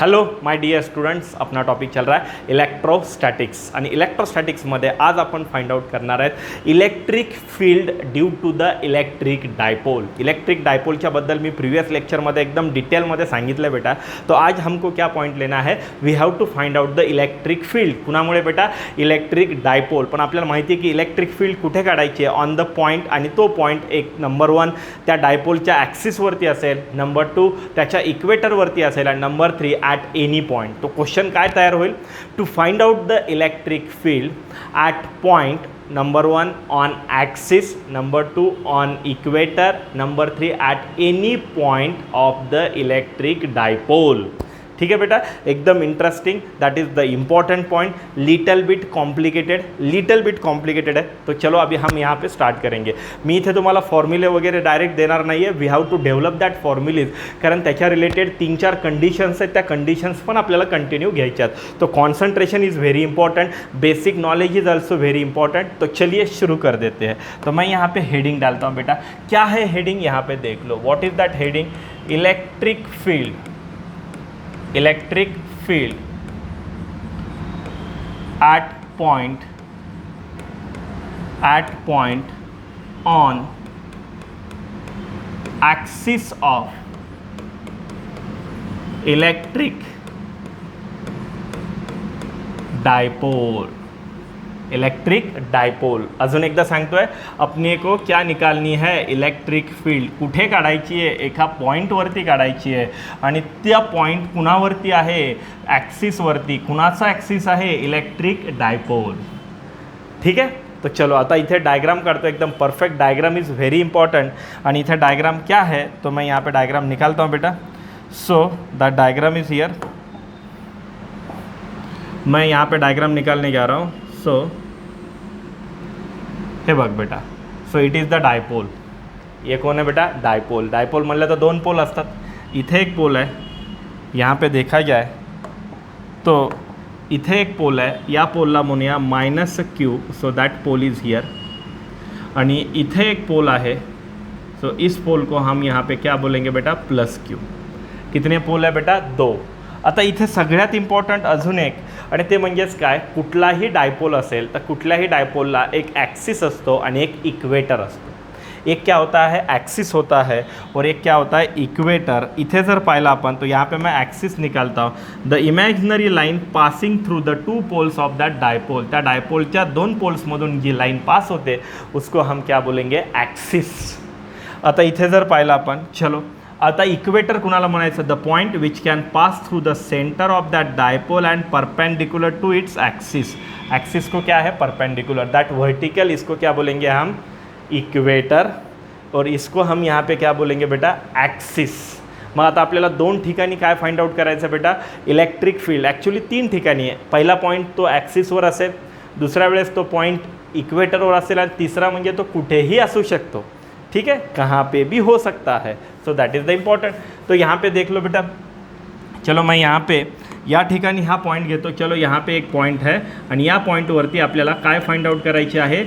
Hello my dear students, अपना topic चल रहा है इलेक्ट्रोस्टॅटिक्स आणि इलेक्ट्रोस्टॅटिक्समध्ये आज आपण फाइंड आउट करणार आहेत electric field due to the electric dipole. Electric डायपोलच्या बद्दल मी प्रीवियस लेक्चरमध्ये एकदम डिटेलमध्ये सांगितलं बेटा। तो आज हमको क्या पॉइंट लेना है, we have to find out the electric field. कुणामुळे बेटा, इलेक्ट्रिक डायपोल। पण आपल्याला माहिती आहे की इलेक्ट्रिक फील्ड कुठे काढायची आहे, ऑन द पॉइंट, आणि तो पॉइंट एक नंबर 1 त्या डायपोलच्या ॲक्सिसवरती असेल, नंबर 2 त्याच्या इक्वेटरवरती असेल, आणि नंबर 3 at any point। तो क्वेश्चन काय तयार होईल, to find out the electric field at point number 1 on axis, number 2 on equator, number 3 at any point of the electric dipole. ठीक है बेटा, एकदम interesting, that is the important point. Little bit complicated है। तो चलो अभी हम यहाँ पे स्टार्ट करेंगे। मी इथे तुम्हाला फॉर्म्युले वगैरे डायरेक्ट देणार नाही आहे, we have to develop that formulae, कारण त्याच्या रिलेटेड 3-4 कंडिशन्स आहेत, त्या कंडिशन्स पण आपल्याला कंटिन्यू घ्यायच्यात। तो concentration is very important, basic knowledge is also very important. तो चलिए शुरू कर देते हैं। तो मैं यहाँ पे हेडिंग डालता हूँ बेटा। क्या है हेडिंग, यहाँ पे देख लो, what is that heading, electric field at point on axis of electric dipole। Electric dipole, अजून एकदा सांगतोय, अपने को क्या निकालनी है, इलेक्ट्रिक फील्ड कुठे काढायची आहे, एका पॉईंटवरती काढायची आहे, आणि त्या पॉईंट कुणावरती आहे, ॲक्सिसवरती। कुणाचा ॲक्सिस आहे, इलेक्ट्रिक डायपोल। ठीक है, तो चलो आता इथे डायग्राम काढतो, एकदम perfect diagram is very important. आणि इथे डायग्राम क्या है, तो मैं यहाँ पे डायग्राम निकालता हूँ बेटा। So the diagram is here, मैं यहाँ पे डायग्राम निकालने जा रहा हूँ। सो हे बघ बेटा, सो इट इज़ द डायपोल। ये कौन है बेटा, डायपोल। डायपोल म्हणलं तर 2 पोल असतात, इथे एक पोल आहे, यहाँ पे देखा जाए तो इथे एक पोल है, या पोलला म्हणूया -q, so that pole is here. आणि इथे एक पोल आहे, सो इस पोल को हम यहाँ पे क्या बोलेंगे बेटा, +q। कितने पोल है बेटा, 2। आता इथे सगळ्यात इम्पॉर्टंट अजून एक, आणि ते म्हणजेच काय, कुठलाही डायपोल असेल तर कुठल्याही डायपोलला एक ॲक्सिस असतो आणि एक इक्वेटर असतो। एक क्या होता है, एक्सिस होता है, और एक क्या होता है, इक्वेटर। इथे जर पाहिला आपण, तो यहाँ पे मैं एक्सिस निकालता हूँ, the imaginary line passing through the 2 poles of that dipole. त्या डायपोलच्या 2 पोल्समधून जी लाइन पास होते उसको हम क्या बोलेंगे, एक्सिस। आता इथे जर पाहिला आपण, चलो आता इक्वेटर कुणाला म्हणायचं, the point which can pass through the centre of that dipole and perpendicular to its axis. Axis को क्या है, परपेंडिकुलर, दैट वर्टिकल, इसको क्या बोलेंगे हम, इक्वेटर, और इसको हम यहाँ पे क्या बोलेंगे बेटा, एक्सिस। मग आता आपल्याला 2 ठिकाणी काय फाइंड आउट करायचं बेटा, इलेक्ट्रिक फील्ड। ॲक्च्युली 3 ठिकाणी आहे। पहिला पॉईंट तो ॲक्सिसवर असेल, दुसऱ्या वेळेस तो पॉईंट इक्वेटरवर असेल, आणि तिसरा म्हणजे तो कुठेही असू शकतो। ठीक है, कहाँ पे भी हो सकता है, सो दैट इज़ द इम्पॉर्टेंट। तो यहाँ पे देख लो बेटा, चलो मैं यहाँ पे या ठिकाणी हा पॉईंट घेतो। चलो यहाँ पे एक पॉईंट है, आणि या पॉईंटवरती आपल्याला काय फाइंड आउट करायचे आहे,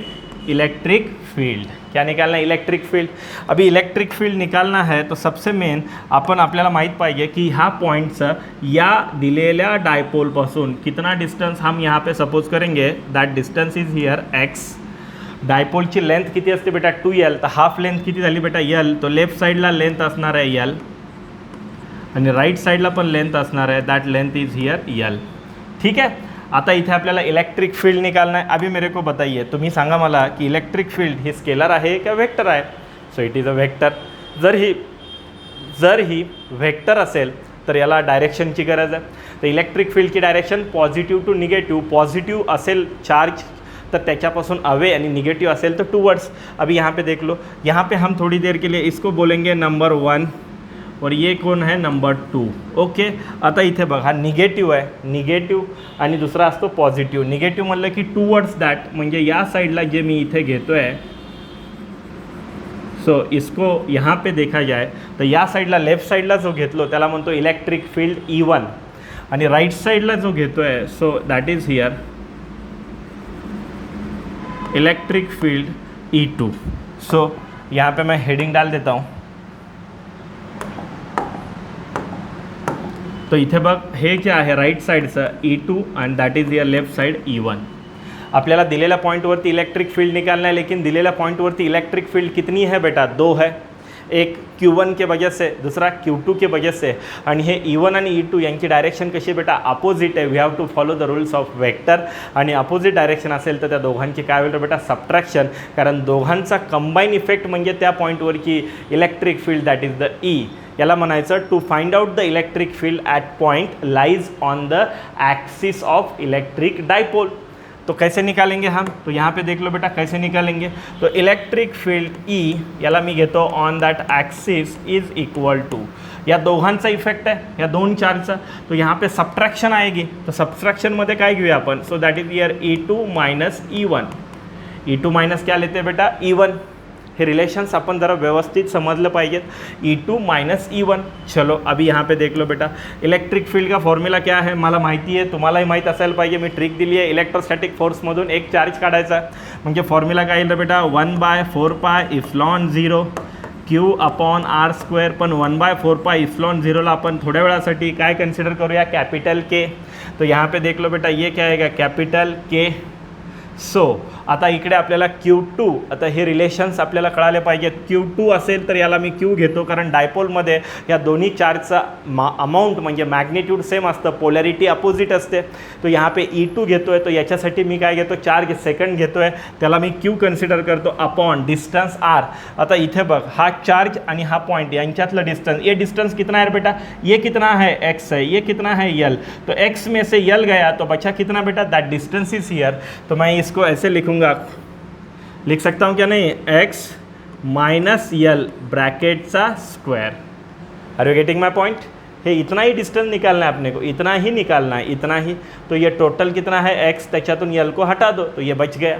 इलेक्ट्रिक फील्ड। क्या निकालना है, इलेक्ट्रिक फील्ड। अभी इलेक्ट्रिक फील्ड निकालना है तो सबसे मेन आपल्याला माहीत पाहिजे की ह्या पॉईंटचं या दिलेल्या डायपोलपासून कितना डिस्टन्स हम यहाँ पे सपोज करेंगे, that distance is here x। डायपोलची लेंथ किती असते बेटा, 2l, तर हाफ लेंथ किती झाली बेटा, l। तो लेफ्ट साईडला लेंथ असणार आहे l, आणि राईट साईडला पण लेंथ असणार आहे, that length is here l। ठीक है, आता इथे आपल्याला इलेक्ट्रिक फील्ड निकालना है। अभी मेरे को बताइए, तुम्ही सांगा मला की इलेक्ट्रिक फील्ड ही स्केलर आहे का वेक्टर आहे। सो इट इज़ अ वेक्टर। जर ही वेक्टर असेल तर याला डायरेक्शनची गरज आहे। तर इलेक्ट्रिक फील्डची direction positive to negative, positive असेल चार्ज तर त्याच्यापासून अवे, आणि निगेटिव असेल तर टूवर्ड्स। अभी यहाँ पे देख लो, यहाँ पे हम थोड़ी देर के लिए इसको बोलेंगे नंबर 1, और ये कौन है, नंबर 2। ओके, आता इथे बघा निगेटिव्ह आहे, निगेटिव्ह आणि दुसरा असतो पॉझिटिव्ह। निगेटिव्ह म्हणलं की टूवर्ड्स दॅट, म्हणजे या साईडला जे मी इथे घेतोय, सो इसको यहाँ पे देखा जाए तर या साईडला, लेफ्ट साईडला जो घेतलो त्याला म्हणतो इलेक्ट्रिक फील्ड E1, आणि राईट साईडला जो घेतोय, सो that is here electric field E2। सो यहाँ पे मैं हेडिंग डाल देता हूँ, तो इथे बघ हे जे आहे राईट साईडचं E2 and that is your left side E1. आपल्याला दिलेल्या पॉईंटवरती इलेक्ट्रिक फील्ड निकालना है, लेकिन दिलेल्या पॉईंटवरती इलेक्ट्रिक फील्ड कितनी है बेटा, 2 है. एक Q1 के वजह से, दूसरा Q2 के वजह से. आणि हे E1 आणि E2 यांची डायरेक्शन कशी बेटा अपोजिट आहे. We have to follow the rules of vector. आणि अपोजिट डायरेक्शन असेल तर त्या दोघांची काय होईल बेटा सबट्रॅक्शन, कारण दोघांचा कंबाईन इफेक्ट म्हणजे त्या पॉईंटवरची electric field that is the E. याला म्हणायचं to find out the electric field at point lies on the axis of electric dipole. तो कैसे निकालेंगे हम, तो यहाँ पे देख लो बेटा कैसे निकालेंगे. तो इलेक्ट्रिक फील्ड E याला मी घेतो on that axis is equal to, या दोघांचा इफेक्ट आहे या दोन चार्जचा. तो यहाँ पे सबट्रॅक्शन आएगी, तो सबट्रॅक्शनमध्ये काय घेऊया आपण, सो that is year E2 minus E1. E2 minus क्या लेते हैं बेटा E1. हे रिलेशन्स अपन ज़रा व्यवस्थित समझलं पाहिजेत. E2 minus E1. चलो अभी यहाँ पे देख लो बेटा इलेक्ट्रिक फील्ड का फॉर्म्युला क्या है, मला माहिती आहे, तुम्हालाही माहीत असायला पाहिजे. मी ट्रिक दिली आहे, इलेक्ट्रोस्टॅटिक फोर्समधून एक चार्ज काढायचा. म्हणजे फॉर्म्युला काय येईल बेटा 1/4πε0 Q/r². पण 1/4πε0ला आपण थोड्या वेळासाठी काय कन्सिडर करूया, कॅपिटल के. तो यहाँ पे देख लो बेटा ये क्या आएगा कॅपिटल के. सो आता इकडे आपल्याला Q2, आता हे रिलेशन्स आपल्याला कळाले पाहिजेत. Q2 असेल तर याला मी Q घेतो, कारण डायपोलमध्ये या दोन्ही चार्जचा अमाऊंट म्हणजे मॅग्निट्यूड सेम असतं, पोलॅरिटी अपोजिट असते. तो यहाँ पे E2 घेतो आहे, तो याच्यासाठी मी काय घेतो चार्ज सेकंड घेतो आहे, त्याला मी Q कन्सिडर करतो अपॉन डिस्टन्स R. आता इथे बघ हा चार्ज आणि हा पॉइंट यांच्यातलं डिस्टन्स, ये डिस्टन्स कितना है बेटा, ये कितना है x है, ये कितना है L. तो x में से L गया तो बचा कितना बेटा, दैट डिस्टेंस इज हियर. तो मैं इसको ऐसे लिखूंगा, लिख सकता हूँ क्या नहीं, x माइनस L ब्रैकेटचा square. Are you getting my point. हे इतना ही डिस्टेंस निकालना है अपने को, इतना ही निकालना है, इतना ही. तो ये टोटल कितना है x, त्याच्यातून L को हटा दो तो ये बच गया.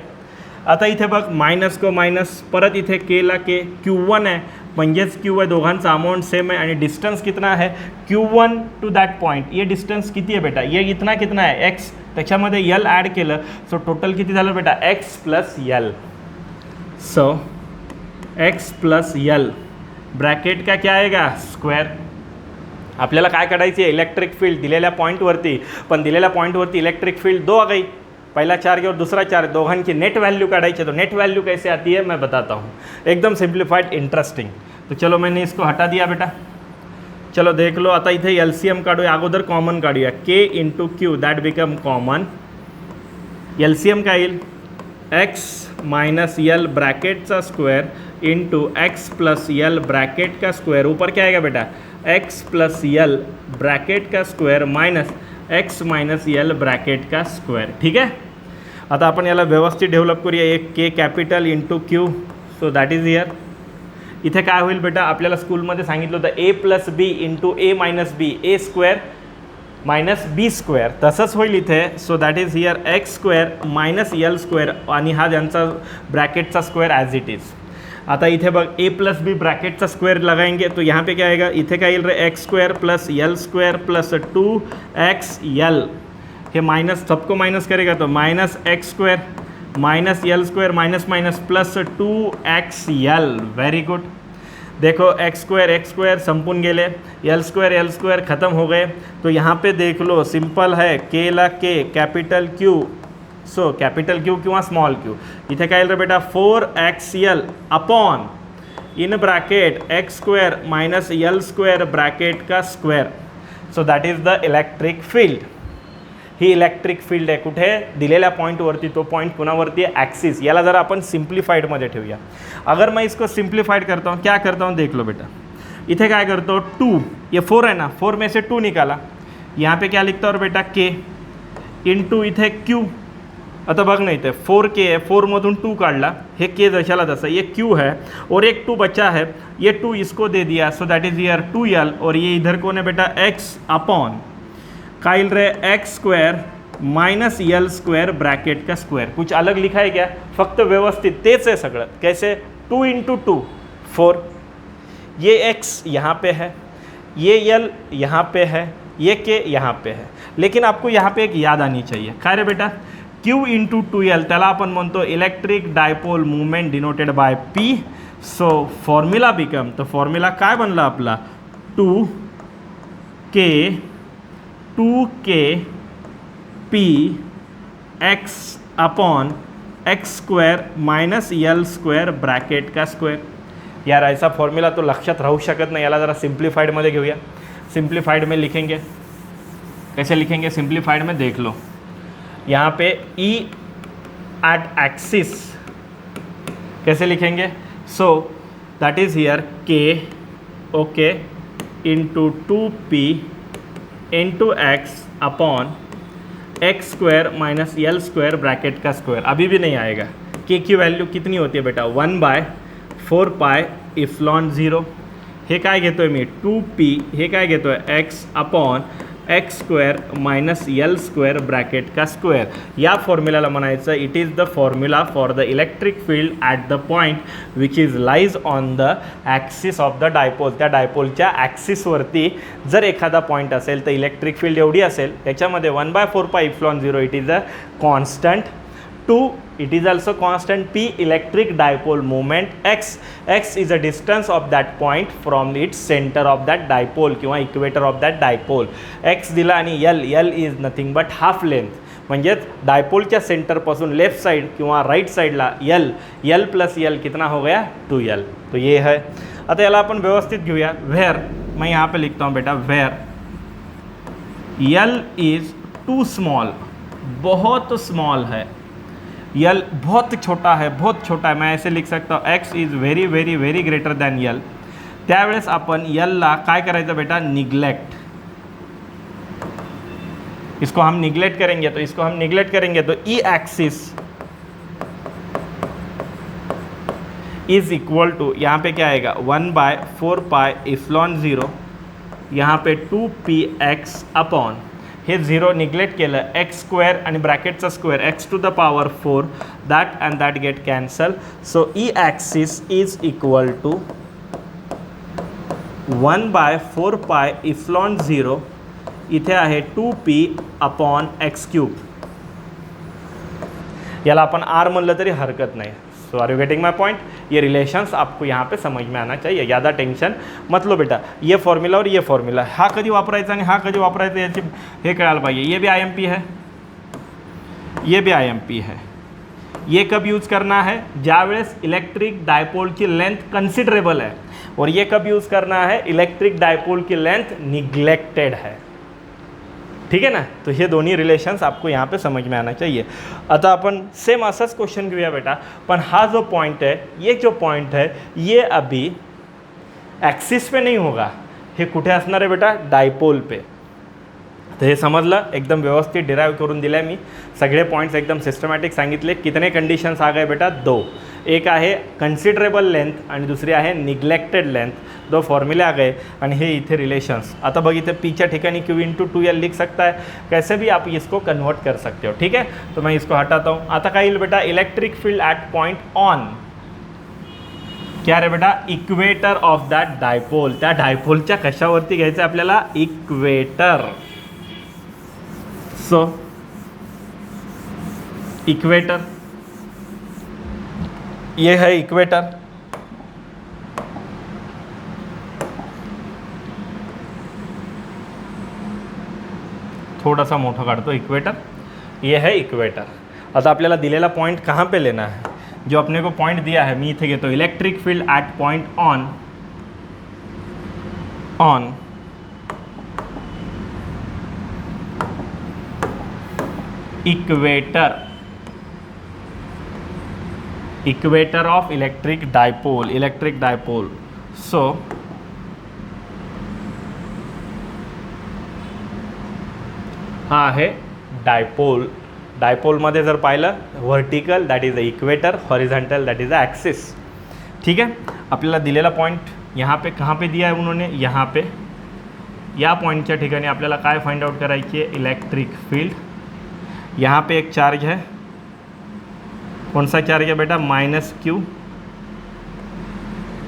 आता इथे बघ मायनस को मायनस, परत इथे केला के Q1 आहे म्हणजेच Q आहे, दोघांचा अमाऊंट सेम आहे. आणि डिस्टन्स कितना आहे Q1 टू दॅट पॉईंट, ये डिस्टन्स किती आहे बेटा, ये इतना कितना आहे x, त्याच्यामध्ये L ॲड केलं, सो टोटल किती झालं बेटा x प्लस L. सो x प्लस L ब्रॅकेट का क्या आएगा स्क्वेअर. आपल्याला काय काढायची आहे इलेक्ट्रिक फील्ड दिलेल्या पॉईंटवरती, पण दिलेल्या पॉईंटवरती इलेक्ट्रिक फील्ड 2 आ गई. पहला चार्ज और दूसरा चार्ज, दोघां की नेट वैल्यू काढ़ाई. तो नेट वैल्यू कैसे आती है मैं बताता हूँ, एकदम सिंप्लीफाइड इंटरेस्टिंग. तो चलो मैंने इसको हटा दिया बेटा. चलो देख लो आता इथे LCM काढूया, अगोदर कॉमन काढूया, K into Q that become common. LCM काय येईल x माइनस L ब्रैकेटचा square into x plus L bracket का स्क्वायर. ऊपर क्या आएगा बेटा x प्लस L ब्रैकेट का square minus x minus L bracket का स्क्वायर. ठीक है, आता आपण याला व्यवस्थित डेव्हलप करूया. एक K capital into Q, so that is here. इथे काय होईल बेटा, आपल्याला स्कूलमध्ये सांगितलं होतं A plus B into A minus B, A square minus B square, तसंच होईल इथे. So that is here x square minus L square आणि हा ज्यांचा ब्रॅकेटचा स्क्वेअर ॲज इट इज. आता इथे बघ A plus B bracket square लगाएंगे तो यहाँ पे क्या आएगा, इथे क्या येईल रे x square plus L square plus 2xL. हे माइनस सबको माइनस करेगा तो minus x square minus L square minus minus plus 2xL. Very good. देखो x स्क्वायर संपून गेले, L स्क्वायर ख़त्म हो गए. तो यहाँ पे देख लो सिंपल है, K ला K capital Q, so capital Q किंवा स्मॉल q. इथे काय येईल रे बेटा 4xL upon in bracket x square minus L square bracket का square. So that is the electric field. ही इलेक्ट्रिक फील्ड आहे कुठे, दिलेल्या पॉईंटवरती. तो पॉईंट कुणावरती आहे ॲक्सिस. याला जरा आपण सिम्प्लिफाइडमध्ये ठेवूया. अगर मैं इसको सिम्प्लीफाइड करता हूँ, क्या करता हूँ देख लो बेटा. इथे काय करतो 2, ये 4 है ना, 4 में से 2 निकाला. यहाँ पे क्या लिखता हूँ बेटा K इंटू इथे Q. आता बघ ना इथे 4K है, 4 मधून 2 काढला, हे K जशाला तसा, ये Q है और एक 2 बचा है, ये 2 इसको दे दिया. So that is here 2L और ये इधर कौन है बेटा x अपॉन काइल रे x square minus L square bracket का स्क्वायर. कुछ अलग लिखा है क्या, फक्त व्यवस्थित तेच आहे सगळं. कैसे 2 इंटू 2 4, ये x यहाँ पे है, ये L यहाँ पे है, ये K यहाँ पे है. लेकिन आपको यहाँ पे एक याद आनी चाहिए, काय रे बेटा Q इंटू 2L त्याला आपण म्हणतो electric dipole movement denoted by P. So formula become, तो फॉर्म्युला काय बनला आपला 2K 2k p x upon X square minus L square bracket का स्क्वेअर. यार ऐसा फॉर्मूला तो लक्षात राहू शकत नाही. याला जरा सिंप्लीफाइड में घेऊया. सिंप्लीफाइड में लिखेंगे, कैसे लिखेंगे सिंप्लीफाइड में, देख लो. यहाँ पे E एट एक्सिस कैसे लिखेंगे, so that is here k okay into 2p into x upon x square minus L square bracket का स्क्वायर. अभी भी नहीं आएगा. k की वैल्यू कितनी होती है बेटा, 1/4 पाय इफ्लॉन 0. हे काय घेतोय मी 2p, हे काय घेतोय x upon X square minus L square bracket का स्क्वेअर. या फॉर्म्युलाला म्हणायचं it is the formula for the electric field at the point which is lies on the axis of the dipole. त्या डायपोलच्या ॲक्सिसवरती जर एखादा पॉईंट असेल तर इलेक्ट्रिक फील्ड एवढी असेल. त्याच्यामध्ये 1/4 pi epsilon 0 it is a constant. 2 it is also constant p electric dipole moment. x is a distance of that point from its center of that dipole किंवा equator of that dipole. x दिला आणि l is nothing but half length. म्हणजेच डायपोलच्या सेंटरपासून left side किंवा right साइडला l plus l कितना हो गया 2l. तो ये है. आता याला आपण व्यवस्थित घेऊया. वेयर मैं यहाँ पे लिखता हूँ बेटा, where l is too small, बहुत स्मॉल है. यल बहुत छोटा है, बहुत छोटा है. मैं ऐसे लिख सकता हूँ x is very very very greater than L. त्यावेळेस आपण यलला काय करायचं बेटा, निग्लेक्ट. इसको हम निग्लेक्ट करेंगे तो E axis is equal to, यहाँ पे क्या आएगा 1/4 पाय इफ्लॉन 0, यहाँ पे 2px अपॉन हे 0 निग्लेक्ट केलं एक्स स्क्वेअर आणि ब्रॅकेटचा स्क्वेअर X to the power 4, that and that get cancel. So E axis is equal to 1/4 pi epsilon 0, इथे आहे 2p अपॉन एक्स क्यूब. याला आपण आर म्हणलं तरी हरकत नाही. So are you getting my point. ये रिलेशंस आपको यहाँ पे समझ में आना चाहिए. ज़्यादा टेंशन मत लो बेटा. ये फॉर्म्युला और ये फॉर्म्युला हा कधी वापरायचा आणि हा कधी वापरायचा याची हे कळायला पाहिजे. ये भी IMP है, ये भी IMP है. ये कब यूज़ करना है, ज्यावेळेस इलेक्ट्रिक डायपोल की लेंथ कंसिडरेबल है. और ये कब यूज़ करना है, इलेक्ट्रिक डायपोल की लेंथ निग्लेक्टेड है. ठीक है ना. तो हे दोन्ही रिलेशन्स आपको यहाँ पे समझ में आना चाहिए. आता अपन सेम असाच क्वेश्चन घेऊया बेटा, पण हा जो पॉइंट है, ये जो पॉइंट है ये अभी ॲक्सिस पे नहीं होगा. हे कुठे असणार आहे बेटा, डायपोल पे. तर हे समजलं, एकदम व्यवस्थित डिराइव करून दिलं आहे मी. सगळे पॉईंट्स एकदम सिस्टमॅटिक सांगितले. कितने कंडिशन्स आ गए बेटा, 2. एक आहे कन्सिडरेबल लेंथ आणि दुसरी आहे निग्लेक्टेड लेंथ. 2 फॉर्म्युले आ गए आणि हे इथे रिलेशन्स. आता बघ इथे पीच्या ठिकाणी q इंटू 2l लिख सकता है. कैसे भी आप इसको कन्वर्ट कर सकते हो. ठीक है, तो मैं इसको हटाता हूँ. आता काय येईल बेटा, electric field at point on, क्या रे बेटा, इक्वेटर ऑफ दॅट डायपोल. त्या डायपोलच्या कशावरती घ्यायचं आपल्याला, इक्वेटर. सो इक्वेटर, ये है इक्वेटर. थोड़ा सा मोटा काढतो इक्वेटर. ये है इक्वेटर. आता आपल्याला दिलेला पॉइंट कहाँ पे लेना है, जो अपने को पॉइंट दिया है मी इथे घेतो electric field at point on equator of electric dipole. So हा आहे डायपोल. डायपोलमध्ये जर पाहिलं, vertical that is the equator, horizontal that is the axis. ठीक है. आपल्याला दिलेला पॉइंट यहाँ पे कहाँ पे दिया है उन्होंने, यहाँ पे या पॉइंटच्या ठिकाणी आपल्याला काय फाइंड आउट करायची आहे, इलेक्ट्रिक फील्ड. यहाँ पे एक चार्ज है, कौन सा चार्ज है बेटा, -q.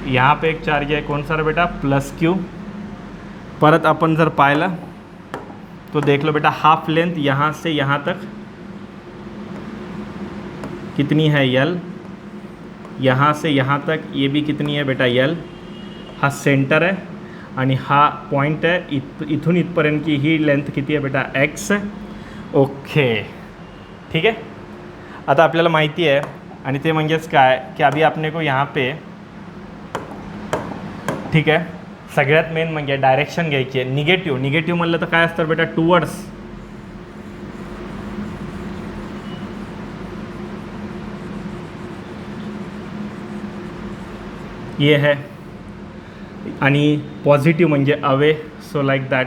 यहाँ पे एक चार्ज है, कौन सा रे बेटा, +q. परत अपन जर पाहिलं तो देख लो बेटा, हाफ लेंथ यहाँ से यहाँ तक कितनी है, l. यहाँ से यहाँ तक ये भी कितनी है बेटा, l. हाँ सेंटर है आणि हा पॉईंट आहे, इथून इथपर्यंत की ही लेंथ किती आहे बेटा, x आहे. ओके, ठीक आहे. आता आपल्याला माहिती आहे आणि ते म्हणजेच काय की अभी आपने को यहाँ पे, ठीक आहे, सगळ्यात मेन म्हणजे डायरेक्शन घ्यायची आहे. निगेटिव्ह म्हणलं तर काय असतं बेटा, टुवर्ड्स. ये है आणि पॉझिटिव्ह म्हणजे अवे. So like that.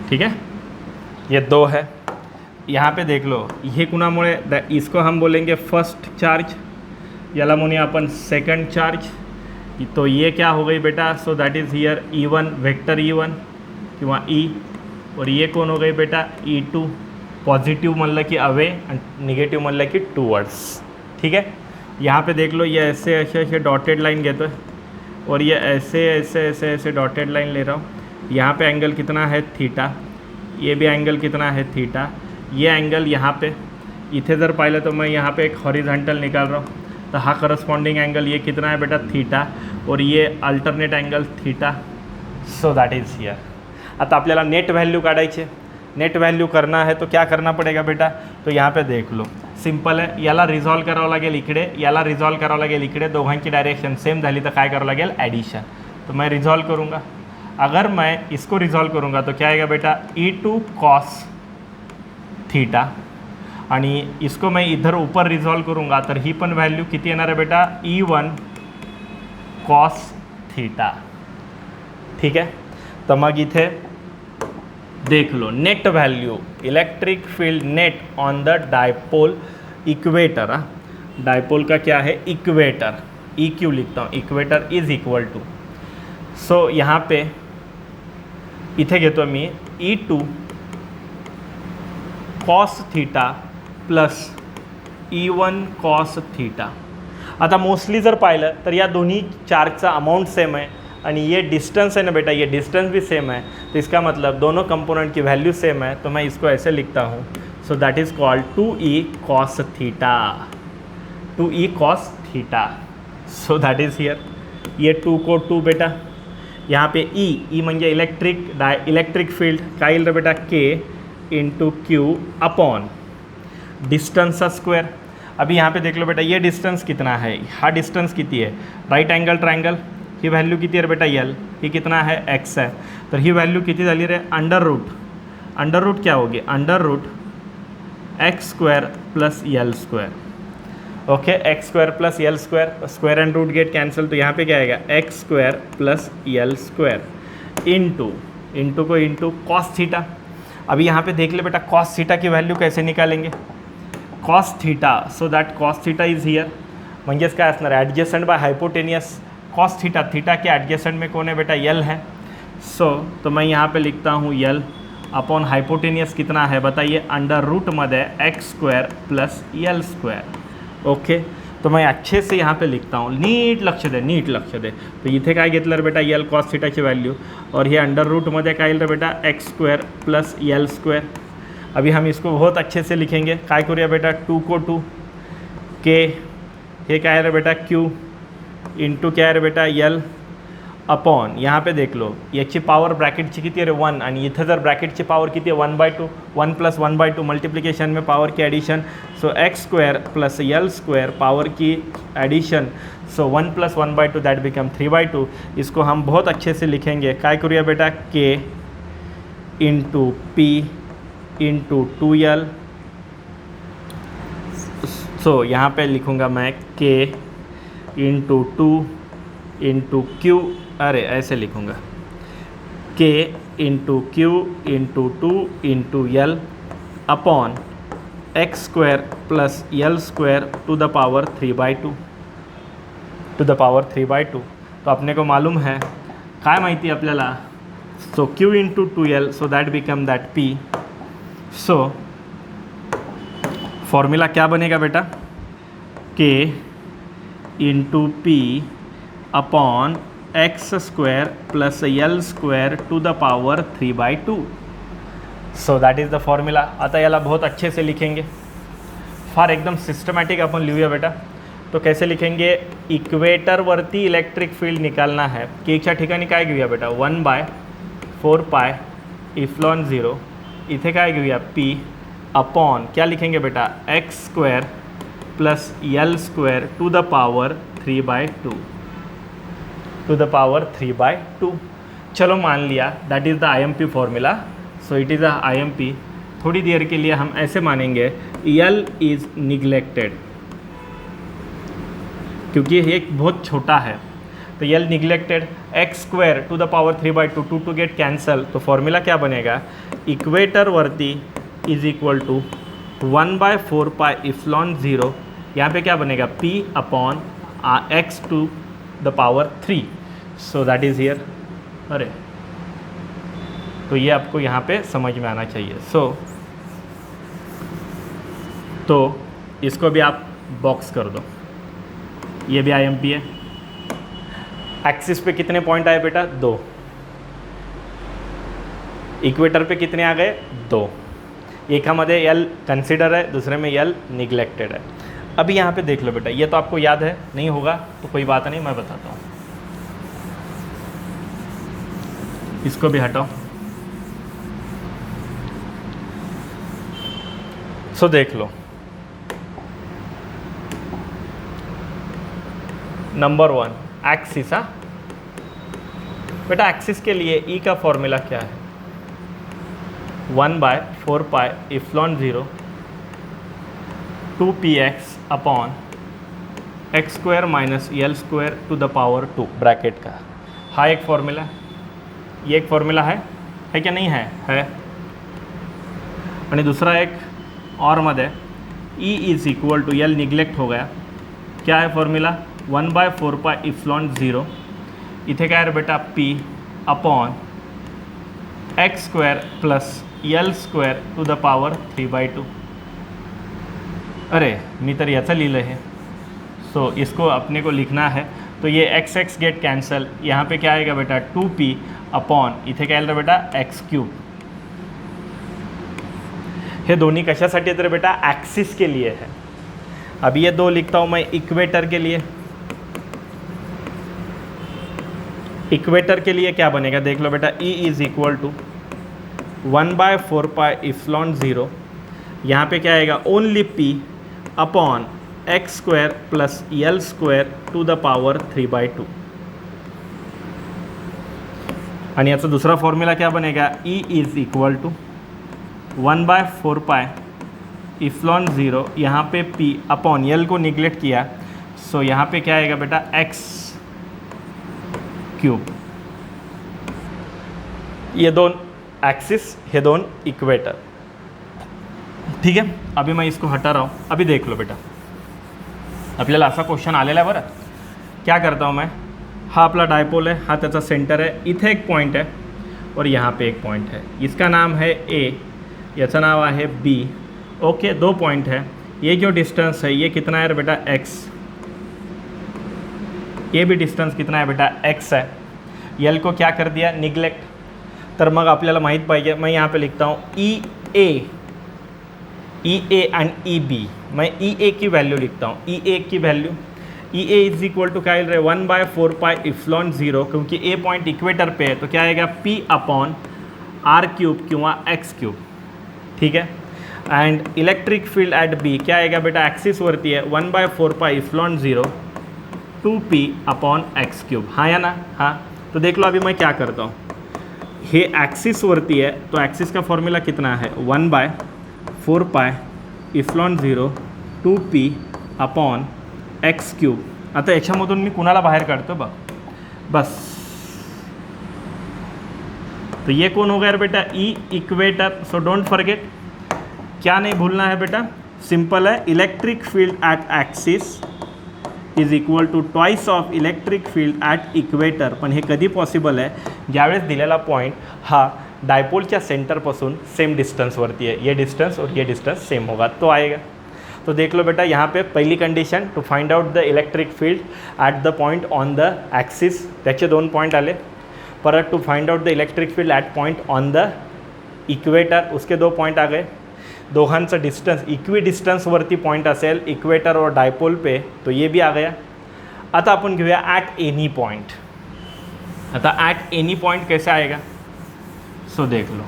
ठीक है, ये दो है. यहाँ पे देख लो, ये कुणामुळे, इसको हम बोलेंगे फर्स्ट चार्ज, याला म्हणूया आपण सेकंड चार्ज. तो ये क्या हो गई बेटा, सो that is here E1, vector E1 किंवा E. और ये कौन हो गई बेटा, E2. पॉझिटिव्ह म्हणलं की अवे आणि निगेटिव्ह म्हणलं की टूवर्ड्स. ठीक है, यहाँ पे देख लो, ये ऐसे ऐसे ऐसे डॉटेड लाइन घेतो है और ये ऐसे ऐसे ऐसे ऐसे डॉटेड लाइन ले रहा हूँ. यहाँ पे एंगल कितना है, थीटा. ये भी एंगल कितना है, थीटा. ये एंगल यहाँ पे इथे जर पाहिलं तो मैं यहाँ पे एक हॉरिझॉन्टल निकाल रहा हूँ, तो हा करस्पॉन्डिंग एंगल ये कितना है बेटा, थीटा. और ये alternate angle theta. So that is here. आता आपल्याला नेट व्हॅल्यू काढायचे. नेट व्हॅल्यू करना है तो क्या करना पड़ेगा बेटा, तो यहाँ पे देख लो, सिंपल है. याला रिझॉल्व करावं लागेल इकडे, याला रिझॉल्व करावं लागेल इकडे. दोघांची डायरेक्शन सेम झाली तर काय करावं लागेल, ॲडिशन. तो मैं रिझॉल्व करूँगा. अगर मैं इसको रिज़ॉल्व करूँगा तो क्या आएगा बेटा, E2 कॉस थीटा. आणि इसको मैं इधर ऊपर रिज़ॉल्व करूँगा तर ही पण व्हॅल्यू किती येणार आहे बेटा, E1 कॉस थीटा. ठीक आहे, तर मग इथे देख लो net value, electric field net on the dipole equator. Dipole का क्या है, इक्वेटर. EQ लिखता हूँ, equator is equal to. So यहाँ पे इथे घेतो मी E2 cos theta plus E1 cos theta. आता मोस्टली जर पाहिलं तर या दोन्ही चार्जचा अमाउंट सेम आहे आणि ये डिस्टेंस है ना बेटा, ये डिस्टेंस भी सेम है. तो इसका मतलब दोनों कंपोनेंट की वैल्यू सेम है. तो मैं इसको ऐसे लिखता हूँ, सो that is called 2E cos theta. 2E cos theta. So that is here. ये 2 को 2 बेटा, यहाँ पे E म्हणजे इलेक्ट्रिक फील्ड काय येईल रे बेटा, K into Q upon distance का स्क्वेअर. अभी यहाँ पे देख लो बेटा, ये डिस्टेंस कितना है, हा डिस्टेंस किती है, राइट एंगल ट्रायंगल. ही व्हॅल्यू किती आहे बेटा, L. ही कितना है, X है. तर ही व्हॅल्यू किती झाली रे, अंडर रूट क्या होगी, under root x square plus L square. Okay, x square plus L square, square and root get cancel. तो यहाँ पे क्या आएगा, x square plus L square into को इंटू कॉस थीटा. अभी यहाँ पे देख ले बेटा, कॉस थीटा की वैल्यू कैसे निकालेंगे, cos theta. So that cos theta is here. म्हणजेच काय असणार, adjacent by hypotenuse. Cos theta, theta के एडजेसेंट में कौन है बेटा, L है. सो तो मैं यहाँ पे लिखता हूँ L अपॉन हाइपोटेनियस कितना है बताइए, अंडर रूट मध्ये x square plus L square. Okay, तो मैं अच्छे से यहाँ पे लिखता हूँ, नीट लक्ष दे. तो इथे काय घेतलं रे बेटा, L कॉस थीटाची व्हॅल्यू. और ये अंडर रूट मध्ये काय येईल रे बेटा, x square plus L square. अभी हम इसको बहुत अच्छे से लिखेंगे. काय करूया बेटा, 2 को 2 के, हे काय है रे बेटा, Q इंटू क्या है बेटा, L अपॉन. यहाँ पे देख लो, याची पावर ब्रॅकेटची किती आहे रे, 1. आणि इथं जर ब्रॅकेटची पावर किती आहे, 1/2. 1 + 1/2 मल्टीप्लिकेशन में पावर की addition. So X square plus L square power की एडिशन. So 1 + 1/2 that become 3/2. इसको हम बहुत अच्छे से लिखेंगे. काय करूया बेटा, K into P into 2L. सो यहाँ पे लिखूँगा मैं K इंटू 2 इंटू Q, अरे ऐसे लिखूँगा, K into Q into 2 into L upon x square plus L square to the power 3/2. तो अपने को मालूम है, काय माहिती आपल्याला, so Q into 2L, so that become that P. So formula क्या बनेगा बेटा, K into P upon x square plus L square to the power 3/2. So that is the formula. आता याला बहुत अच्छे से लिखेंगे, फार एकदम सिस्टमॅटिक आपण लिहूया बेटा. तो कैसे लिखेंगे, इक्वेटरवरती इलेक्ट्रिक फील्ड निकालना है. केच्या ठिकाणी काय घेऊया बेटा, 1/4πε0. इथे काय घेऊया, p अपॉन क्या लिखेंगे बेटा, x² plus l² to the power 3/2 to the power 3/2. चलो मान लिया that is the IMP formula. So it is a IMP. थोड़ी देर के लिए हम ऐसे मानेंगे L इज़ निगलेक्टेड, क्योंकि ये एक बहुत छोटा है. तो L neglected, x² to the power 3/2, 2 to get cancel. तो फॉर्मूला क्या बनेगा, इक्वेटर वर्ती इज इक्वल टू 1/4πε0. यहाँ पे क्या बनेगा, p upon x to the power 3. So that is here. अरे तो ये आपको यहाँ पे समझ में आना चाहिए. तो इसको भी आप बॉक्स कर दो. ये भी IMP है. एक्सिस पे कितने पॉइंट आए बेटा, 2. इक्वेटर पे कितने आ गए, 2. एकामध्ये L कंसिडर है, दूसरे में L निगलेक्टेड है. अभी यहाँ पे देख लो बेटा, ये तो आपको याद है, नहीं होगा तो कोई बात नहीं, मैं बताता हूँ. इसको भी हटाओ. सो देख लो, नंबर 1 एक्सिस. बेटा एक्सिस के लिए E का फॉर्मूला क्या है, 1/4πε0 2px अपॉन x² minus l² to the power 2 bracket का. हा एक फॉर्मूला, ये एक फॉर्मूला है क्या, नहीं है, है. आणि दूसरा एक और मध्ये E is equal to, L neglect हो गया, क्या है फॉर्मूला, 1/4πε0. इथे काय आहे बेटा, p upon x² plus l² to the power 3/2. अरे मी तर याचं लिहिलं है. सो इसको अपने को लिखना है. तो ये x गेट कैंसल, यहाँ पे क्या आएगा बेटा, 2p अपॉन इथे काय आलं बेटा, x³. हे दोन्ही कशासाठी तर बेटा, एक्सिस के लिए है. अभी ये 2 लिखता हूँ मैं इक्वेटर के लिए. इक्वेटर के लिए क्या बनेगा, देख लो बेटा, E इज इक्वल टू 1/4πε0. यहाँ पे क्या आएगा, only p upon x² plus l² to the power 3/2. आणि याचा दूसरा फॉर्मूला क्या बनेगा, E इज इक्वल टू 1/4πε0. यहाँ पे p अपॉन l को निगलेक्ट किया, सो यहाँ पे क्या आएगा बेटा, x³. ये दोन एक्सिस, हे दोन इक्वेटर. ठीक है, अभी मैं इसको हटा रहा हूँ. अभी देख लो बेटा, आपल्याला असा क्वेश्चन आलेला आहे बरं. क्या करता हूँ मैं, हा आपला डायपोल है, हा त्याचा सेंटर है, इथे एक पॉइंट है और यहाँ पे एक पॉइंट है. इसका नाम है A, याचा नाव आहे B. ओके, 2 पॉइंट है. ये जो डिस्टेंस है ये कितना है बेटा, x. ये भी डिस्टेंस कितना है बेटा, x है. L को क्या कर दिया, निगलेक्ट. तर मग आपल्याला माहीत पाहिजे, मैं यहाँ पे लिखता हूँ EA एंड EB. मैं EA की वैल्यू लिखता हूँ, EA की value, EA is equal to क्या मिल रहा है, 1/4πε0. क्योंकि A पॉइंट इक्वेटर पे है तो क्या आएगा, P अपॉन r³ किंवा x³. ठीक है. And electric field eight B क्या आएगा बेटा, एक्सिस वरती है, 1/4πε0 2p अपॉन x³. हाँ या ना, हाँ. तो देख लो अभी मैं क्या करता हूँ, हे एक्सिस वरती है तो एक्सिस का फॉर्मूला कितना है, 1/4πε0 2p अपॉन x³. आता याच्यामधून मी कुणाला बाहेर काढतो बघ, बस. तो ये कौन हो गया बेटा, E equator. So don't forget, क्या नहीं भूलना है बेटा, सिंपल है. Electric field at axis is equal to twice of electric field at equator. पण हे कधी पॉसिबल आहे, ज्यावेळेस दिलेला पॉईंट हा डायपोलच्या सेंटरपासून सेम डिस्टेंसवरती है. ये डिस्टेंस और ये डिस्टेंस सेम होगा तो आएगा. तो देख लो बेटा, यहाँ पे पहली condition to find out the electric field at the point on the axis, त्याचे 2 पॉइंट आले. परत to find out the electric field at point on the equator, उसके 2 पॉइंट आ गए. दोघांचं डिस्टन्स इक्वी डिस्टन्सवरती पॉईंट असेल इक्वेटर और डायपोल पे, तो ये भी आ गया. आता आपण घेऊया ॲट एनी पॉईंट. आता ॲट एनी पॉईंट कैसे आएगा, सो देख लो.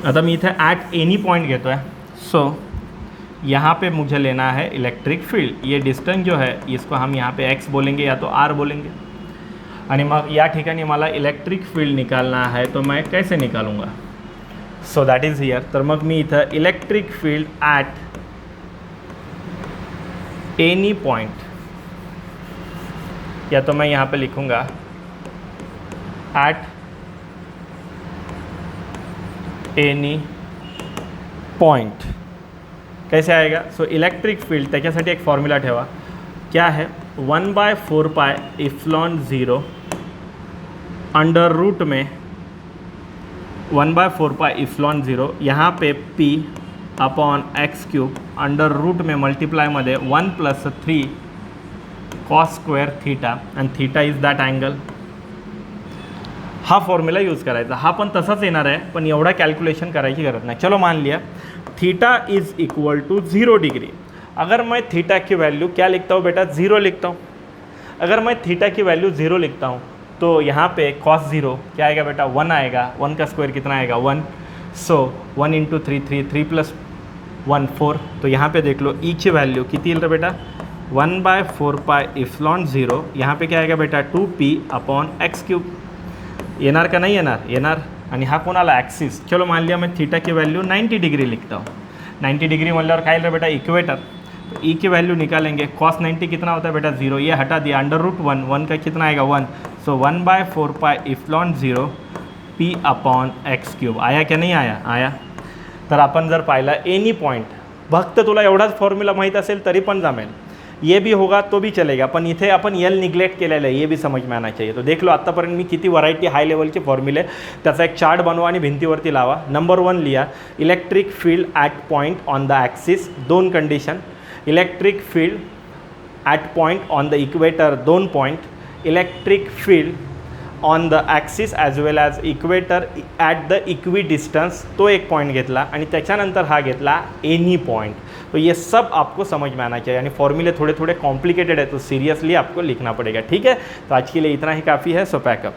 आता मी इथे ॲट एनी पॉईंट घेतो आहे. सो यहाँ पे मुझे लेना है इलेक्ट्रिक फील्ड. ये डिस्टेंस जो है इसको हम यहाँ पे x बोलेंगे या तो r बोलेंगे. आणि मग या ठिकाणी मला इलेक्ट्रिक फील्ड निकालना है, तो मैं कैसे निकालूंगा, सो दॅट इज हियर. तर मग मी इथं electric field at any point, या तो मैं यहाँ पे लिखूँगा ॲट एनी पॉइंट. कैसे आएगा, सो इलेक्ट्रिक फील्ड त्याच्यासाठी एक फॉर्म्युला ठेवा. क्या है 1/4 इफ्लॉन 0 अंडर रूट में 1/4 इफ्लॉन 0, यहाँ पे p अपॉन x³ अंडर रूट में मल्टीप्लाई मध्ये 1 + 3 cos स्क्वेअर थीटा, आणि थीटा इज दॅट अँगल. हा फॉर्म्युला यूज़ करायचा. हा पण तसाच येणार आहे, पण एवढा कॅल्क्युलेशन करायची गरज नाही. चलो मान लिया theta is equal to 0 degree. अगर मैं थीटा की वैल्यू क्या लिखता हूँ बेटा, 0 लिखता हूँ. अगर मैं थीटा की वैल्यू 0 लिखता हूँ तो यहाँ पे cos 0 क्या आएगा बेटा, 1 आएगा. 1 का स्क्वायर कितना आएगा, 1. सो 1 × 3 3 3 + 1 4. तो यहाँ पे देख लो ई ची वैल्यू किती येईल रे बेटा, 1/4 इफ्लॉन 0. यहाँ पे क्या आएगा बेटा, 2p अपॉन x³. येणार का नहीं येणार, येणार. आणि हा कोणाला ॲक्सिस. चलो मान लिया मैं थीटा की वैल्यू 90 डिग्री लिखता हूँ. 90 डिग्री म्हणल्यावर काय बेटा, इक्वेटर. तो ई की वैल्यू निकालेंगे. cos 90 कितना होता है बेटा, 0. ये हटा दिया. अंडर रूट 1 का कितना आएगा, 1. सो 1/4 इफ्लॉन 0 p अपॉन x³. आया क्या नहीं आया, आया. तर आपण जर पाहिलं एनी पॉईंट, फक्त तुला एवढाच फॉर्म्युला माहीत असेल तरी पण जमेल. ये भी होगा तो भी चलेगा, पण इथे आपण यल निग्लेक्ट केलेलं आहे, ये भी समझ में आना चाहिए. तो देख लो आत्तापर्यंत मी किती व्हरायटी हाय लेवलचे फॉर्म्युले, त्याचा एक चार्ट बनवा आणि भिंतीवरती लावा. नंबर 1 लिया electric field at point on the axis, 2 condition. Electric field at point on the equator, 2 point. Electric field on the axis as well as equator at the equi distance, तो एक point घेतला. आणि त्याच्यानंतर हा घेतला any point. तो ये सब आपको समझ में आना चाहिए. यानी फॉर्मूले थोड़े थोड़े कॉम्प्लिकेटेड है, तो सीरियसली आपको लिखना पड़ेगा. ठीक है, तो आज के लिए इतना ही काफ़ी है. सो पैकअप.